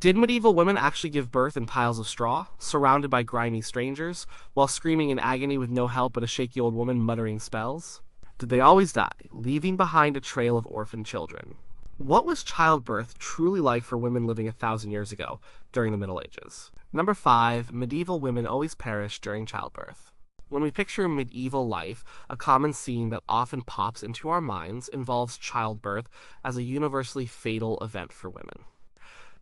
Did medieval women actually give birth in piles of straw, surrounded by grimy strangers, while screaming in agony with no help but a shaky old woman muttering spells? Did they always die, leaving behind a trail of orphaned children? What was childbirth truly like for women living 1,000 years ago, during the Middle Ages? Number 5. Medieval women always perished during childbirth. When we picture medieval life, a common scene that often pops into our minds involves childbirth as a universally fatal event for women.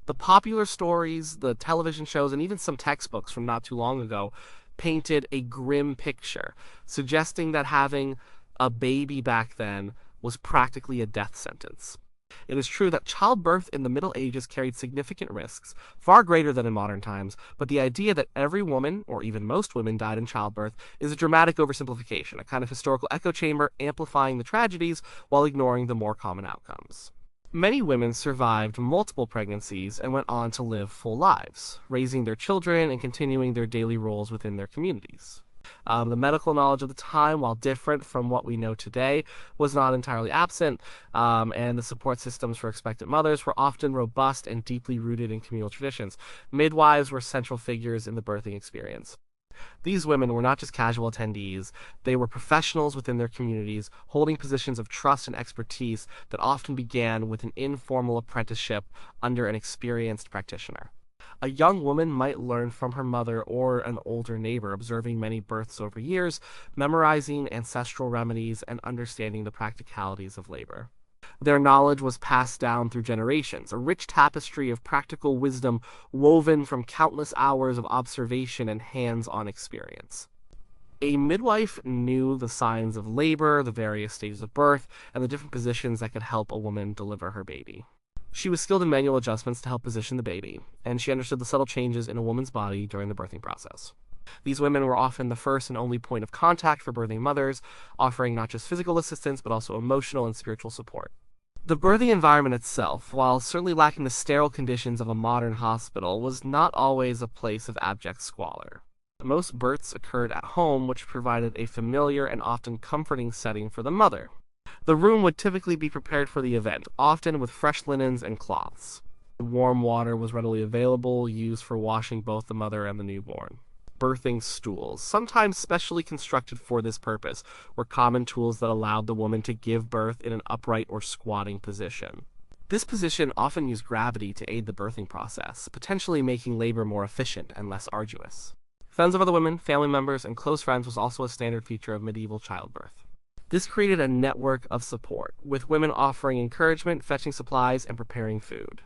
The popular stories, the television shows, and even some textbooks from not too long ago painted a grim picture, suggesting that having a baby back then was practically a death sentence. It is true that childbirth in the Middle Ages carried significant risks, far greater than in modern times, but the idea that every woman, or even most women, died in childbirth is a dramatic oversimplification, a kind of historical echo chamber amplifying the tragedies while ignoring the more common outcomes. Many women survived multiple pregnancies and went on to live full lives, raising their children and continuing their daily roles within their communities. The medical knowledge of the time, while different from what we know today, was not entirely absent, and the support systems for expectant mothers were often robust and deeply rooted in communal traditions. Midwives were central figures in the birthing experience. These women were not just casual attendees, they were professionals within their communities, holding positions of trust and expertise that often began with an informal apprenticeship under an experienced practitioner. A young woman might learn from her mother or an older neighbor, observing many births over years, memorizing ancestral remedies, and understanding the practicalities of labor. Their knowledge was passed down through generations, a rich tapestry of practical wisdom woven from countless hours of observation and hands-on experience. A midwife knew the signs of labor, the various stages of birth, and the different positions that could help a woman deliver her baby. She was skilled in manual adjustments to help position the baby, and she understood the subtle changes in a woman's body during the birthing process. These women were often the first and only point of contact for birthing mothers, offering not just physical assistance but also emotional and spiritual support. The birthing environment itself, while certainly lacking the sterile conditions of a modern hospital, was not always a place of abject squalor. Most births occurred at home, which provided a familiar and often comforting setting for the mother. The room would typically be prepared for the event, often with fresh linens and cloths. Warm water was readily available, used for washing both the mother and the newborn. Birthing stools, sometimes specially constructed for this purpose, were common tools that allowed the woman to give birth in an upright or squatting position. This position often used gravity to aid the birthing process, potentially making labor more efficient and less arduous. Friends of other women, family members, and close friends was also a standard feature of medieval childbirth. This created a network of support, with women offering encouragement, fetching supplies, and preparing food.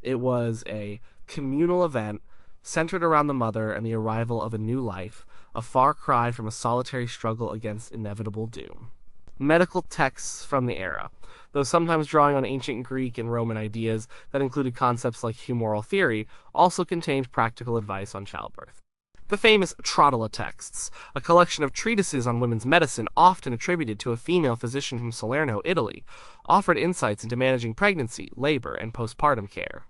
It was a communal event centered around the mother and the arrival of a new life, a far cry from a solitary struggle against inevitable doom. Medical texts from the era, though sometimes drawing on ancient Greek and Roman ideas that included concepts like humoral theory, also contained practical advice on childbirth. The famous Trotula texts, a collection of treatises on women's medicine often attributed to a female physician from Salerno, Italy, offered insights into managing pregnancy, labor, and postpartum care.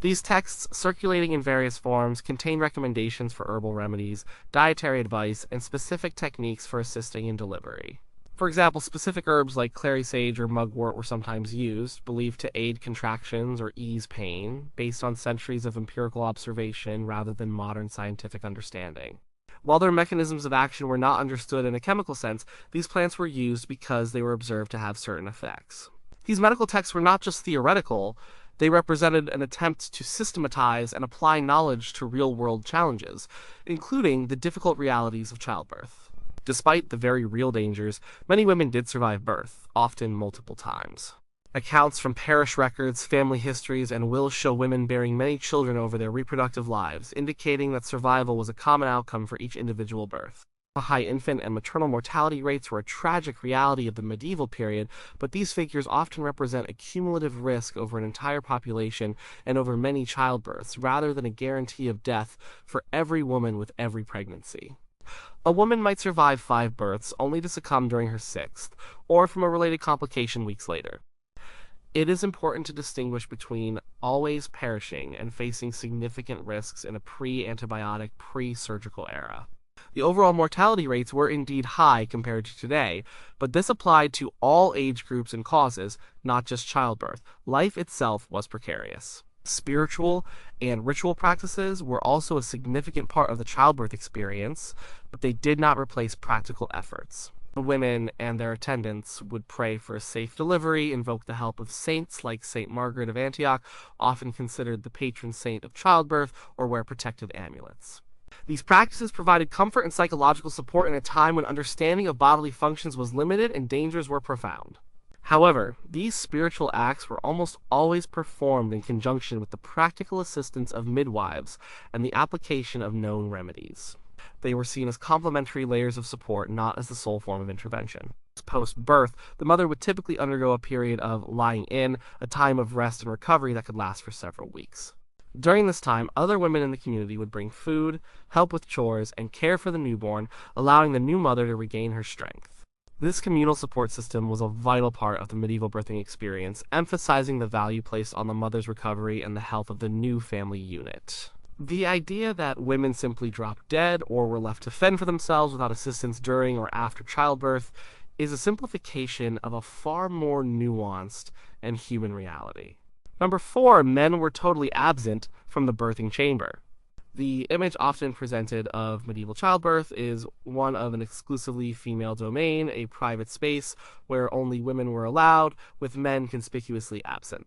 These texts, circulating in various forms, contain recommendations for herbal remedies, dietary advice, and specific techniques for assisting in delivery. For example, specific herbs like clary sage or mugwort were sometimes used, believed to aid contractions or ease pain, based on centuries of empirical observation rather than modern scientific understanding. While their mechanisms of action were not understood in a chemical sense, these plants were used because they were observed to have certain effects. These medical texts were not just theoretical, they represented an attempt to systematize and apply knowledge to real-world challenges, including the difficult realities of childbirth. Despite the very real dangers, many women did survive birth, often multiple times. Accounts from parish records, family histories, and wills show women bearing many children over their reproductive lives, indicating that survival was a common outcome for each individual birth. High infant and maternal mortality rates were a tragic reality of the medieval period, but these figures often represent a cumulative risk over an entire population and over many childbirths, rather than a guarantee of death for every woman with every pregnancy. A woman might survive 5 births only to succumb during her 6th, or from a related complication weeks later. It is important to distinguish between always perishing and facing significant risks in a pre-antibiotic, pre-surgical era. The overall mortality rates were indeed high compared to today, but this applied to all age groups and causes, not just childbirth. Life itself was precarious. Spiritual and ritual practices were also a significant part of the childbirth experience, but they did not replace practical efforts. The women and their attendants would pray for a safe delivery, invoke the help of saints like Saint Margaret of Antioch, often considered the patron saint of childbirth, or wear protective amulets. These practices provided comfort and psychological support in a time when understanding of bodily functions was limited and dangers were profound. However, these spiritual acts were almost always performed in conjunction with the practical assistance of midwives and the application of known remedies. They were seen as complementary layers of support, not as the sole form of intervention. Post-birth, the mother would typically undergo a period of lying in, a time of rest and recovery that could last for several weeks. During this time, other women in the community would bring food, help with chores, and care for the newborn, allowing the new mother to regain her strength. This communal support system was a vital part of the medieval birthing experience, emphasizing the value placed on the mother's recovery and the health of the new family unit. The idea that women simply dropped dead or were left to fend for themselves without assistance during or after childbirth is a simplification of a far more nuanced and human reality. Number 4, men were totally absent from the birthing chamber. The image often presented of medieval childbirth is one of an exclusively female domain, a private space where only women were allowed, with men conspicuously absent.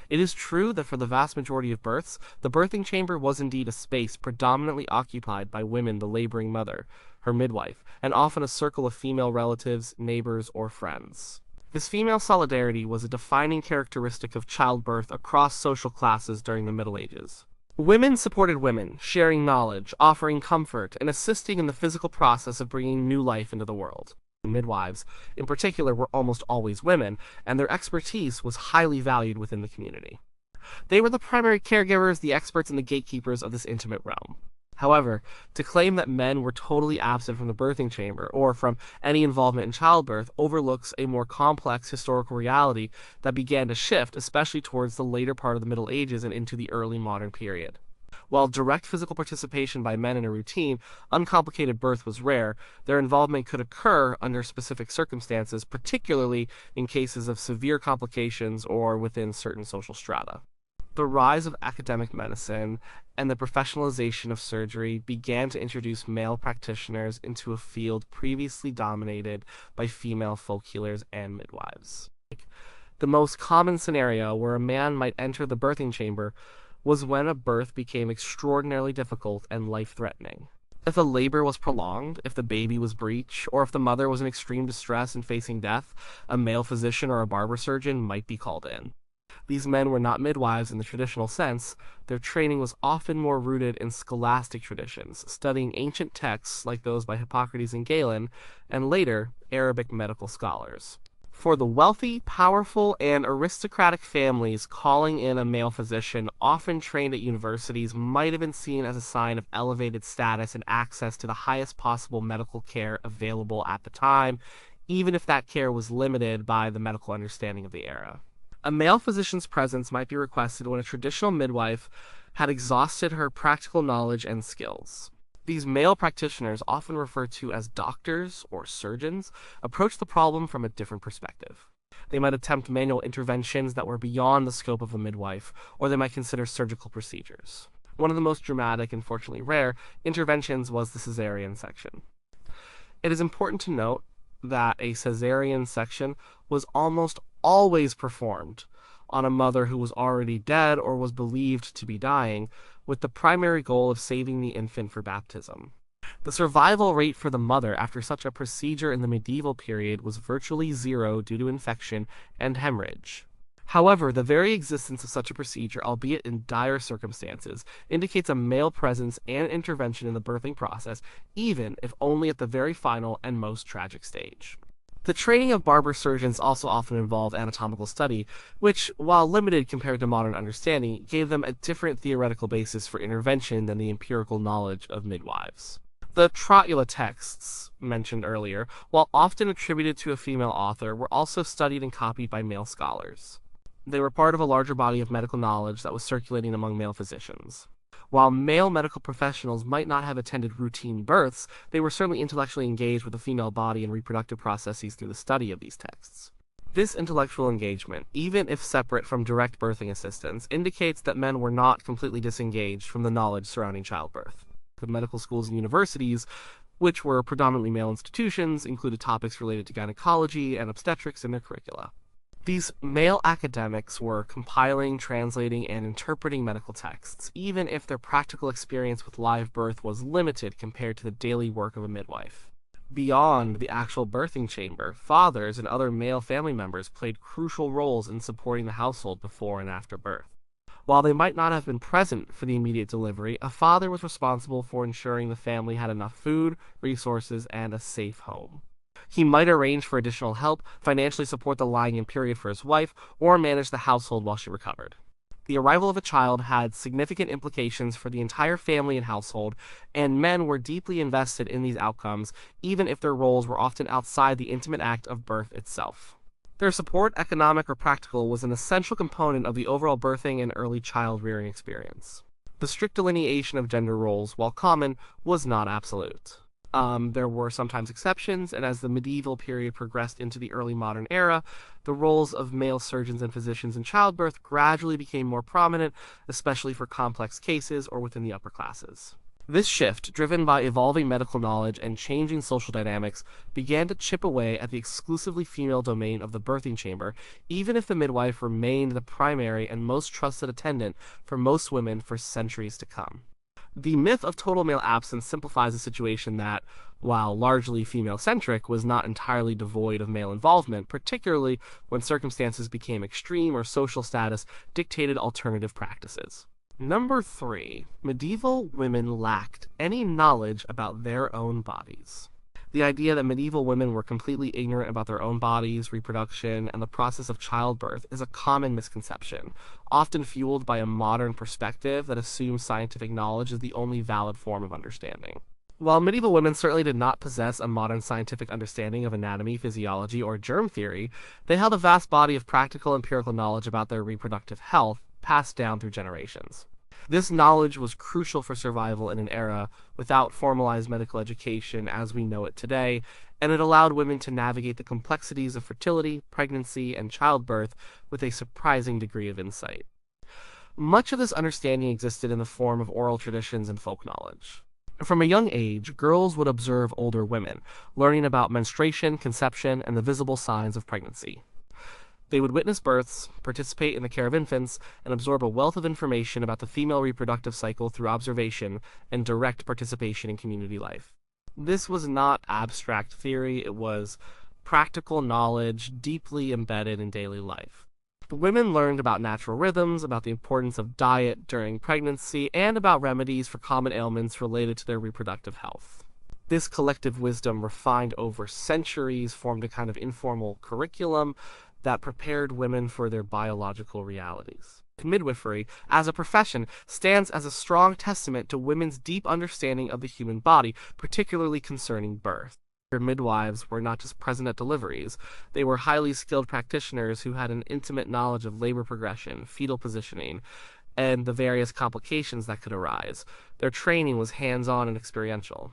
It is true that for the vast majority of births, the birthing chamber was indeed a space predominantly occupied by women, the laboring mother, her midwife, and often a circle of female relatives, neighbors, or friends. This female solidarity was a defining characteristic of childbirth across social classes during the Middle Ages. Women supported women, sharing knowledge, offering comfort, and assisting in the physical process of bringing new life into the world. Midwives, in particular, were almost always women, and their expertise was highly valued within the community. They were the primary caregivers, the experts, and the gatekeepers of this intimate realm. However, to claim that men were totally absent from the birthing chamber or from any involvement in childbirth overlooks a more complex historical reality that began to shift, especially towards the later part of the Middle Ages and into the early modern period. While direct physical participation by men in a routine, uncomplicated birth was rare, their involvement could occur under specific circumstances, particularly in cases of severe complications or within certain social strata. The rise of academic medicine and the professionalization of surgery began to introduce male practitioners into a field previously dominated by female folk healers and midwives. The most common scenario where a man might enter the birthing chamber was when a birth became extraordinarily difficult and life-threatening. If the labor was prolonged, if the baby was breech, or if the mother was in extreme distress and facing death, a male physician or a barber surgeon might be called in. These men were not midwives in the traditional sense. Their training was often more rooted in scholastic traditions, studying ancient texts like those by Hippocrates and Galen, and later, Arabic medical scholars. For the wealthy, powerful, and aristocratic families, calling in a male physician, often trained at universities, might have been seen as a sign of elevated status and access to the highest possible medical care available at the time, even if that care was limited by the medical understanding of the era. A male physician's presence might be requested when a traditional midwife had exhausted her practical knowledge and skills. These male practitioners, often referred to as doctors or surgeons, approach the problem from a different perspective. They might attempt manual interventions that were beyond the scope of a midwife, or they might consider surgical procedures. One of the most dramatic and fortunately rare interventions was the cesarean section. It is important to note that a cesarean section was almost always performed on a mother who was already dead or was believed to be dying, with the primary goal of saving the infant for baptism. The survival rate for the mother after such a procedure in the medieval period was virtually zero due to infection and hemorrhage. However, the very existence of such a procedure, albeit in dire circumstances, indicates a male presence and intervention in the birthing process, even if only at the very final and most tragic stage. The training of barber surgeons also often involved anatomical study, which, while limited compared to modern understanding, gave them a different theoretical basis for intervention than the empirical knowledge of midwives. The Trotula texts, mentioned earlier, while often attributed to a female author, were also studied and copied by male scholars. They were part of a larger body of medical knowledge that was circulating among male physicians. While male medical professionals might not have attended routine births, they were certainly intellectually engaged with the female body and reproductive processes through the study of these texts. This intellectual engagement, even if separate from direct birthing assistance, indicates that men were not completely disengaged from the knowledge surrounding childbirth. The medical schools and universities, which were predominantly male institutions, included topics related to gynecology and obstetrics in their curricula. These male academics were compiling, translating, and interpreting medical texts, even if their practical experience with live birth was limited compared to the daily work of a midwife. Beyond the actual birthing chamber, fathers and other male family members played crucial roles in supporting the household before and after birth. While they might not have been present for the immediate delivery, a father was responsible for ensuring the family had enough food, resources, and a safe home. He might arrange for additional help, financially support the lying-in period for his wife, or manage the household while she recovered. The arrival of a child had significant implications for the entire family and household, and men were deeply invested in these outcomes, even if their roles were often outside the intimate act of birth itself. Their support, economic or practical, was an essential component of the overall birthing and early child-rearing experience. The strict delineation of gender roles, while common, was not absolute. There were sometimes exceptions, and as the medieval period progressed into the early modern era, the roles of male surgeons and physicians in childbirth gradually became more prominent, especially for complex cases or within the upper classes. This shift, driven by evolving medical knowledge and changing social dynamics, began to chip away at the exclusively female domain of the birthing chamber, even if the midwife remained the primary and most trusted attendant for most women for centuries to come. The myth of total male absence simplifies a situation that, while largely female-centric, was not entirely devoid of male involvement, particularly when circumstances became extreme or social status dictated alternative practices. Number 3. Medieval women lacked any knowledge about their own bodies. The idea that medieval women were completely ignorant about their own bodies, reproduction, and the process of childbirth is a common misconception, often fueled by a modern perspective that assumes scientific knowledge is the only valid form of understanding. While medieval women certainly did not possess a modern scientific understanding of anatomy, physiology, or germ theory, they held a vast body of practical empirical knowledge about their reproductive health, passed down through generations. This knowledge was crucial for survival in an era without formalized medical education as we know it today, and it allowed women to navigate the complexities of fertility, pregnancy, and childbirth with a surprising degree of insight. Much of this understanding existed in the form of oral traditions and folk knowledge. From a young age, girls would observe older women, learning about menstruation, conception, and the visible signs of pregnancy. They would witness births, participate in the care of infants, and absorb a wealth of information about the female reproductive cycle through observation and direct participation in community life. This was not abstract theory, it was practical knowledge deeply embedded in daily life. The women learned about natural rhythms, about the importance of diet during pregnancy, and about remedies for common ailments related to their reproductive health. This collective wisdom, refined over centuries, formed a kind of informal curriculum that prepared women for their biological realities. Midwifery, as a profession, stands as a strong testament to women's deep understanding of the human body, particularly concerning birth. Midwives were not just present at deliveries, they were highly skilled practitioners who had an intimate knowledge of labor progression, fetal positioning, and the various complications that could arise. Their training was hands-on and experiential.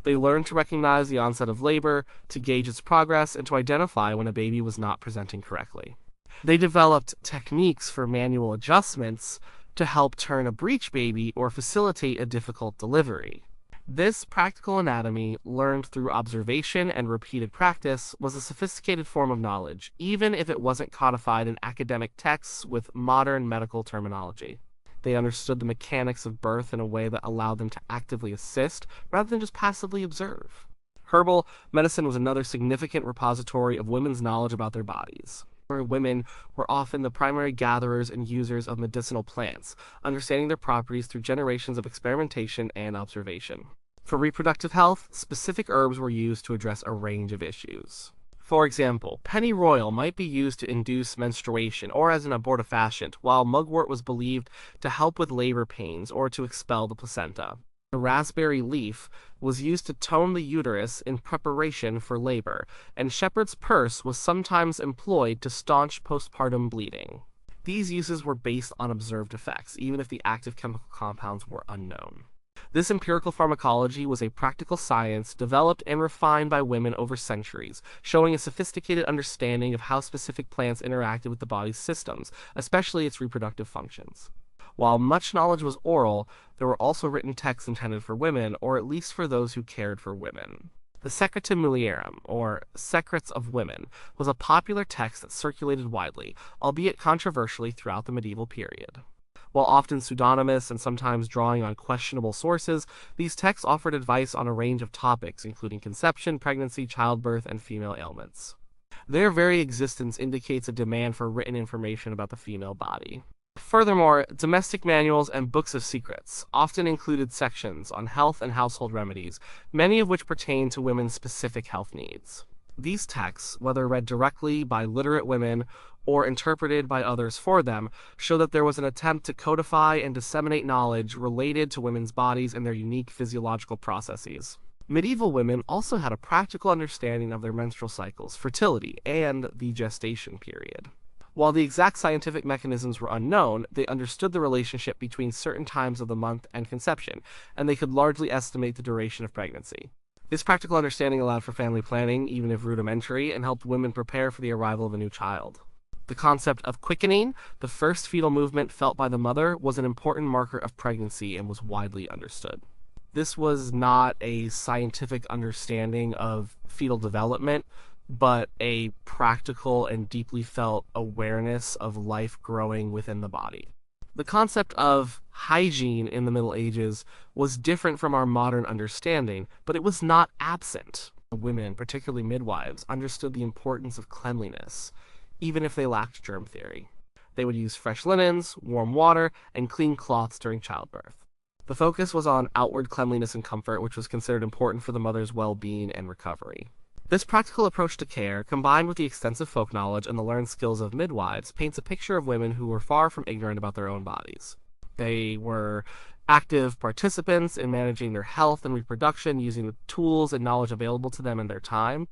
They learned to recognize the onset of labor, to gauge its progress, and to identify when a baby was not presenting correctly. They developed techniques for manual adjustments to help turn a breech baby or facilitate a difficult delivery. This practical anatomy, learned through observation and repeated practice, was a sophisticated form of knowledge, even if it wasn't codified in academic texts with modern medical terminology. They understood the mechanics of birth in a way that allowed them to actively assist, rather than just passively observe. Herbal medicine was another significant repository of women's knowledge about their bodies. Women were often the primary gatherers and users of medicinal plants, understanding their properties through generations of experimentation and observation. For reproductive health, specific herbs were used to address a range of issues. For example, pennyroyal might be used to induce menstruation or as an abortifacient, while mugwort was believed to help with labor pains or to expel the placenta. The raspberry leaf was used to tone the uterus in preparation for labor, and shepherd's purse was sometimes employed to staunch postpartum bleeding. These uses were based on observed effects, even if the active chemical compounds were unknown. This empirical pharmacology was a practical science developed and refined by women over centuries, showing a sophisticated understanding of how specific plants interacted with the body's systems, especially its reproductive functions. While much knowledge was oral, there were also written texts intended for women, or at least for those who cared for women. The Secretum Mulierum, or Secrets of Women, was a popular text that circulated widely, albeit controversially, throughout the medieval period. While often pseudonymous and sometimes drawing on questionable sources, these texts offered advice on a range of topics, including conception, pregnancy, childbirth, and female ailments. Their very existence indicates a demand for written information about the female body. Furthermore, domestic manuals and books of secrets often included sections on health and household remedies, many of which pertain to women's specific health needs. These texts, whether read directly by literate women or interpreted by others for them, show that there was an attempt to codify and disseminate knowledge related to women's bodies and their unique physiological processes. Medieval women also had a practical understanding of their menstrual cycles, fertility, and the gestation period. While the exact scientific mechanisms were unknown, they understood the relationship between certain times of the month and conception, and they could largely estimate the duration of pregnancy. This practical understanding allowed for family planning, even if rudimentary, and helped women prepare for the arrival of a new child. The concept of quickening, the first fetal movement felt by the mother, was an important marker of pregnancy and was widely understood. This was not a scientific understanding of fetal development, but a practical and deeply felt awareness of life growing within the body. The concept of hygiene in the Middle Ages was different from our modern understanding, but it was not absent. Women, particularly midwives, understood the importance of cleanliness, even if they lacked germ theory. They would use fresh linens, warm water, and clean cloths during childbirth. The focus was on outward cleanliness and comfort, which was considered important for the mother's well-being and recovery. This practical approach to care, combined with the extensive folk knowledge and the learned skills of midwives, paints a picture of women who were far from ignorant about their own bodies. They were active participants in managing their health and reproduction using the tools and knowledge available to them in their time.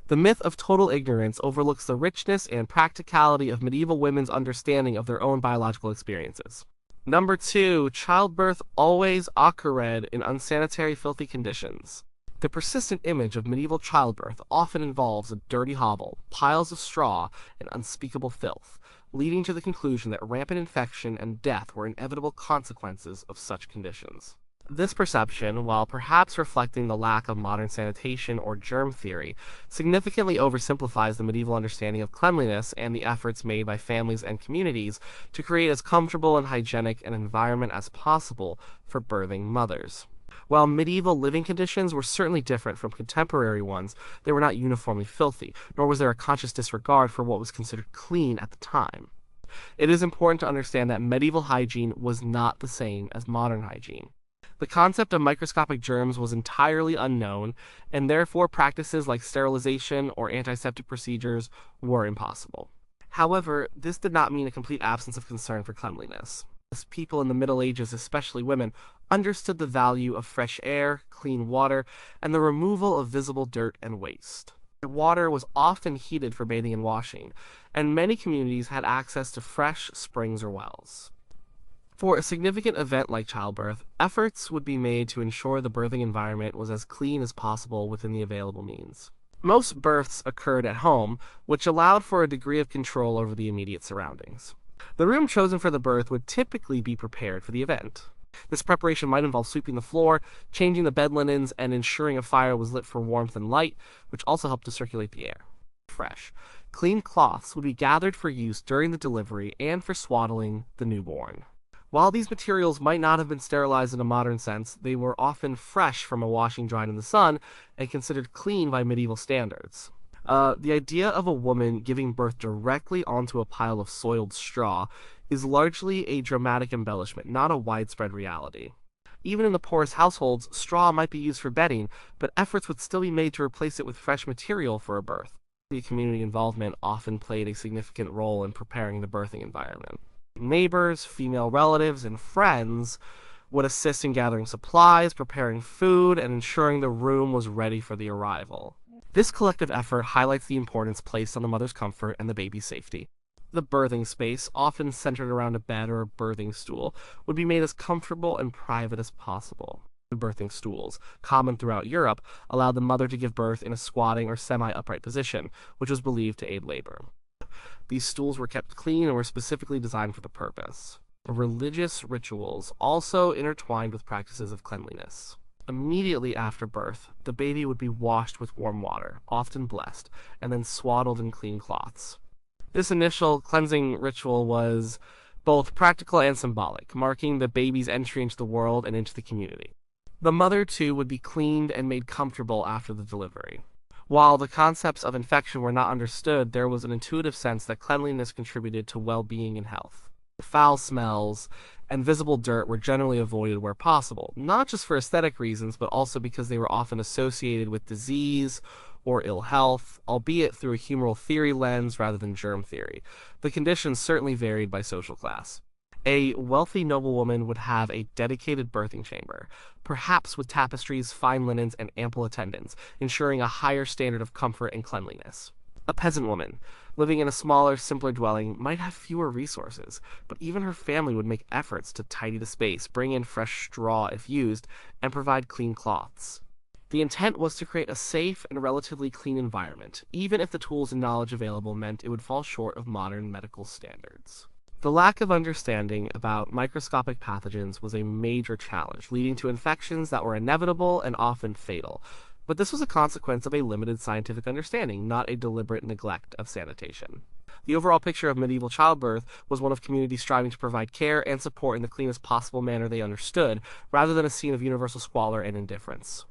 The myth of total ignorance overlooks the richness and practicality of medieval women's understanding of their own biological experiences. Number 2, childbirth always occurred in unsanitary, filthy conditions. The persistent image of medieval childbirth often involves a dirty hovel, piles of straw, and unspeakable filth, leading to the conclusion that rampant infection and death were inevitable consequences of such conditions. This perception, while perhaps reflecting the lack of modern sanitation or germ theory, significantly oversimplifies the medieval understanding of cleanliness and the efforts made by families and communities to create as comfortable and hygienic an environment as possible for birthing mothers. While medieval living conditions were certainly different from contemporary ones, they were not uniformly filthy, nor was there a conscious disregard for what was considered clean at the time. It is important to understand that medieval hygiene was not the same as modern hygiene. The concept of microscopic germs was entirely unknown, and therefore practices like sterilization or antiseptic procedures were impossible. However, this did not mean a complete absence of concern for cleanliness. As people in the Middle Ages, especially women, understood the value of fresh air, clean water, and the removal of visible dirt and waste. The water was often heated for bathing and washing, and many communities had access to fresh springs or wells. For a significant event like childbirth, efforts would be made to ensure the birthing environment was as clean as possible within the available means. Most births occurred at home, which allowed for a degree of control over the immediate surroundings. The room chosen for the birth would typically be prepared for the event. This preparation might involve sweeping the floor, changing the bed linens, and ensuring a fire was lit for warmth and light, which also helped to circulate the air. Fresh, clean cloths would be gathered for use during the delivery and for swaddling the newborn. While these materials might not have been sterilized in a modern sense, they were often fresh from a washing dried in the sun and considered clean by medieval standards. The idea of a woman giving birth directly onto a pile of soiled straw is largely a dramatic embellishment, not a widespread reality. Even in the poorest households, straw might be used for bedding, but efforts would still be made to replace it with fresh material for a birth. The community involvement often played a significant role in preparing the birthing environment. Neighbors, female relatives, and friends would assist in gathering supplies, preparing food, and ensuring the room was ready for the arrival. This collective effort highlights the importance placed on the mother's comfort and the baby's safety. The birthing space, often centered around a bed or a birthing stool, would be made as comfortable and private as possible. Birthing stools, common throughout Europe, allowed the mother to give birth in a squatting or semi-upright position, which was believed to aid labor. These stools were kept clean and were specifically designed for the purpose. Religious rituals also intertwined with practices of cleanliness. Immediately after birth, the baby would be washed with warm water, often blessed, and then swaddled in clean cloths. This initial cleansing ritual was both practical and symbolic, marking the baby's entry into the world and into the community. The mother, too, would be cleaned and made comfortable after the delivery. While the concepts of infection were not understood, there was an intuitive sense that cleanliness contributed to well-being and health. Foul smells and visible dirt were generally avoided where possible, not just for aesthetic reasons, but also because they were often associated with disease or ill health, albeit through a humoral theory lens rather than germ theory. The conditions certainly varied by social class. A wealthy noblewoman would have a dedicated birthing chamber, perhaps with tapestries, fine linens, and ample attendance, ensuring a higher standard of comfort and cleanliness. A peasant woman, living in a smaller, simpler dwelling, might have fewer resources, but even her family would make efforts to tidy the space, bring in fresh straw if used, and provide clean cloths. The intent was to create a safe and relatively clean environment, even if the tools and knowledge available meant it would fall short of modern medical standards. The lack of understanding about microscopic pathogens was a major challenge, leading to infections that were inevitable and often fatal. But this was a consequence of a limited scientific understanding, not a deliberate neglect of sanitation. The overall picture of medieval childbirth was one of communities striving to provide care and support in the cleanest possible manner they understood, rather than a scene of universal squalor and indifference.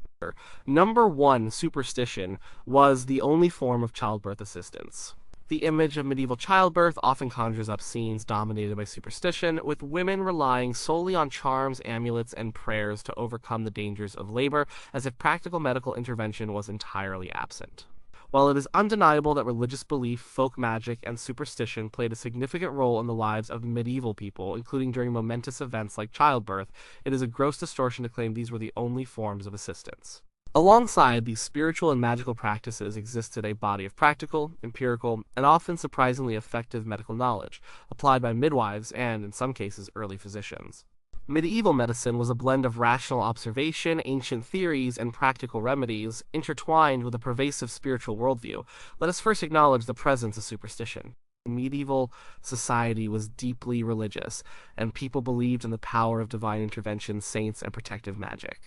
Number one, superstition was the only form of childbirth assistance. The image of medieval childbirth often conjures up scenes dominated by superstition, with women relying solely on charms, amulets, and prayers to overcome the dangers of labor, as if practical medical intervention was entirely absent. While it is undeniable that religious belief, folk magic, and superstition played a significant role in the lives of medieval people, including during momentous events like childbirth, it is a gross distortion to claim these were the only forms of assistance. Alongside these spiritual and magical practices existed a body of practical, empirical, and often surprisingly effective medical knowledge, applied by midwives and, in some cases, early physicians. Medieval medicine was a blend of rational observation, ancient theories, and practical remedies, intertwined with a pervasive spiritual worldview. Let us first acknowledge the presence of superstition. Medieval society was deeply religious, and people believed in the power of divine intervention, saints, and protective magic.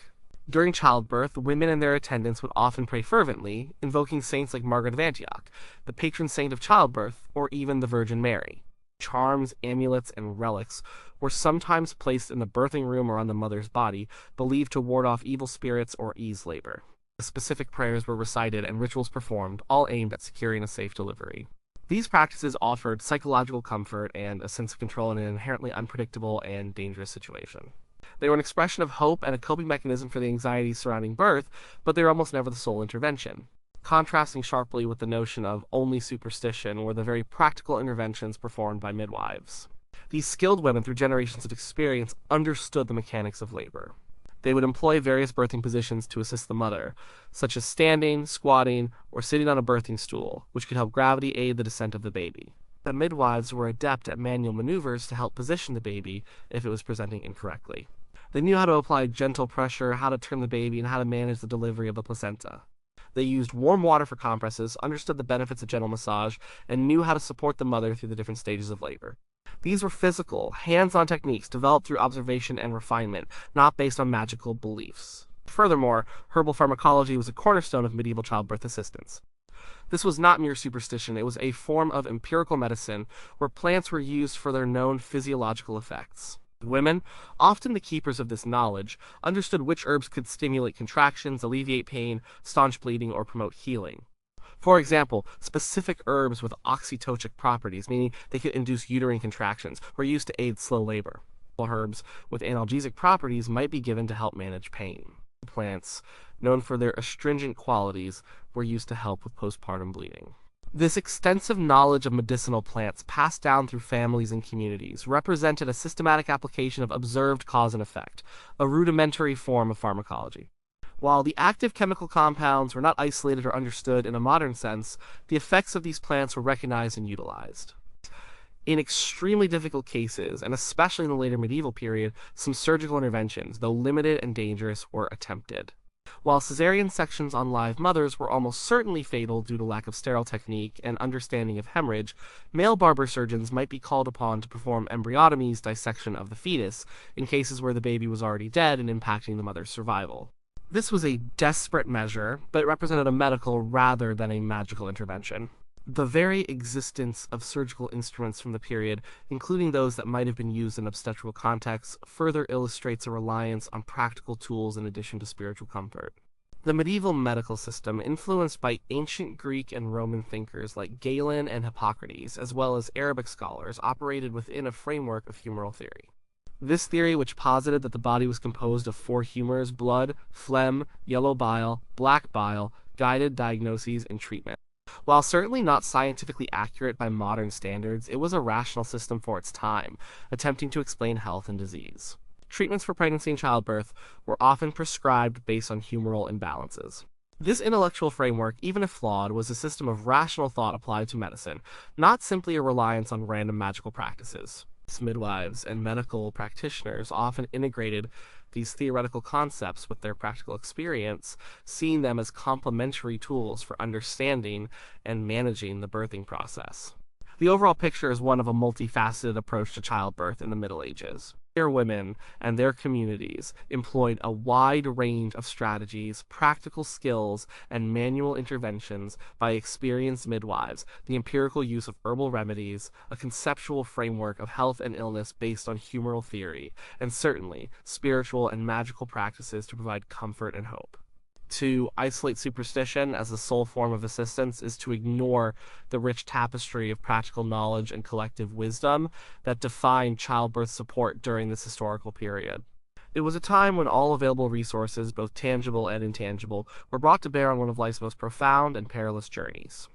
During childbirth, women and their attendants would often pray fervently, invoking saints like Margaret of Antioch, the patron saint of childbirth, or even the Virgin Mary. Charms, amulets, and relics were sometimes placed in the birthing room or on the mother's body, believed to ward off evil spirits or ease labor. Specific prayers were recited and rituals performed, all aimed at securing a safe delivery. These practices offered psychological comfort and a sense of control in an inherently unpredictable and dangerous situation. They were an expression of hope and a coping mechanism for the anxieties surrounding birth, but they were almost never the sole intervention. Contrasting sharply with the notion of only superstition were the very practical interventions performed by midwives. These skilled women, through generations of experience, understood the mechanics of labor. They would employ various birthing positions to assist the mother, such as standing, squatting, or sitting on a birthing stool, which could help gravity aid the descent of the baby. The midwives were adept at manual maneuvers to help position the baby if it was presenting incorrectly. They knew how to apply gentle pressure, how to turn the baby, and how to manage the delivery of the placenta. They used warm water for compresses, understood the benefits of gentle massage, and knew how to support the mother through the different stages of labor. These were physical, hands-on techniques developed through observation and refinement, not based on magical beliefs. Furthermore, herbal pharmacology was a cornerstone of medieval childbirth assistance. This was not mere superstition, it was a form of empirical medicine where plants were used for their known physiological effects. Women, often the keepers of this knowledge, understood which herbs could stimulate contractions, alleviate pain, staunch bleeding, or promote healing. For example, specific herbs with oxytocic properties, meaning they could induce uterine contractions, were used to aid slow labor. Herbs with analgesic properties might be given to help manage pain. Plants, known for their astringent qualities, were used to help with postpartum bleeding. This extensive knowledge of medicinal plants passed down through families and communities represented a systematic application of observed cause and effect, a rudimentary form of pharmacology. While the active chemical compounds were not isolated or understood in a modern sense, the effects of these plants were recognized and utilized. In extremely difficult cases, and especially in the later medieval period, some surgical interventions, though limited and dangerous, were attempted. While cesarean sections on live mothers were almost certainly fatal due to lack of sterile technique and understanding of hemorrhage, male barber surgeons might be called upon to perform embryotomies, dissection of the fetus, in cases where the baby was already dead and impacting the mother's survival. This was a desperate measure, but it represented a medical rather than a magical intervention. The very existence of surgical instruments from the period, including those that might have been used in obstetrical contexts, further illustrates a reliance on practical tools in addition to spiritual comfort. The medieval medical system, influenced by ancient Greek and Roman thinkers like Galen and Hippocrates, as well as Arabic scholars, operated within a framework of humoral theory. This theory, which posited that the body was composed of four humors: blood, phlegm, yellow bile, black bile, guided diagnoses and treatment. While certainly not scientifically accurate by modern standards, it was a rational system for its time, attempting to explain health and disease. Treatments for pregnancy and childbirth were often prescribed based on humoral imbalances. This intellectual framework, even if flawed, was a system of rational thought applied to medicine, not simply a reliance on random magical practices. Midwives and medical practitioners often integrated these theoretical concepts with their practical experience, seeing them as complementary tools for understanding and managing the birthing process. The overall picture is one of a multifaceted approach to childbirth in the Middle Ages. Their women and their communities employed a wide range of strategies, practical skills, and manual interventions by experienced midwives, the empirical use of herbal remedies, a conceptual framework of health and illness based on humoral theory, and certainly spiritual and magical practices to provide comfort and hope. To isolate superstition as the sole form of assistance is to ignore the rich tapestry of practical knowledge and collective wisdom that defined childbirth support during this historical period. It was a time when all available resources, both tangible and intangible, were brought to bear on one of life's most profound and perilous journeys.